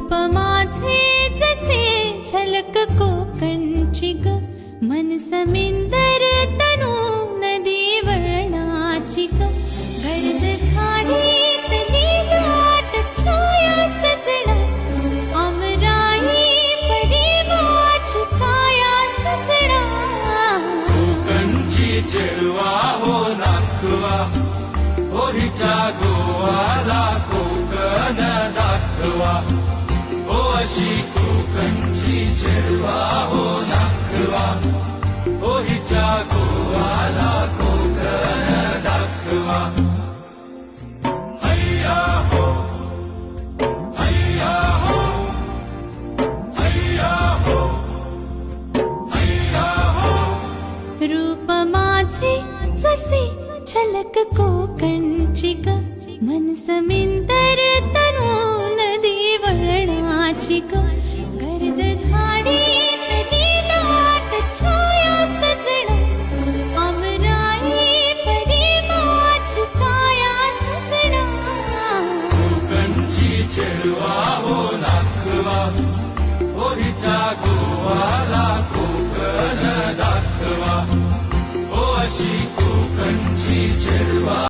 रूप माझे जसे झलक कोकणची ग, मन समिंदर तनू नदी वळणाची ग. गर्द झाडीतली दाट छाया सजणा, अमराई परी माझी काया सजणा. कोकणची चेडवा हो नाखवा, हो हिच्या गोवाला कोकण दाखवा. हो अशी कोकणची चेडवा हो नाखवा, हो हिच्या गोवाला कोकण दाखवा. हैया हो, हैया हो, हैया हो, हैया हो. रूप माझे जसे झलक कोकणची ग, मन समिंदर तनू नदी वळणाची ग. गर्द झाडीतली दाट छाया सजणा, अमराई परी माझी काया सजणा. कोकणची चेडवा हो नाखवा, हो हिच्या गोवाला कोकण दाखवा. हो अशी कोकणची चेडवा.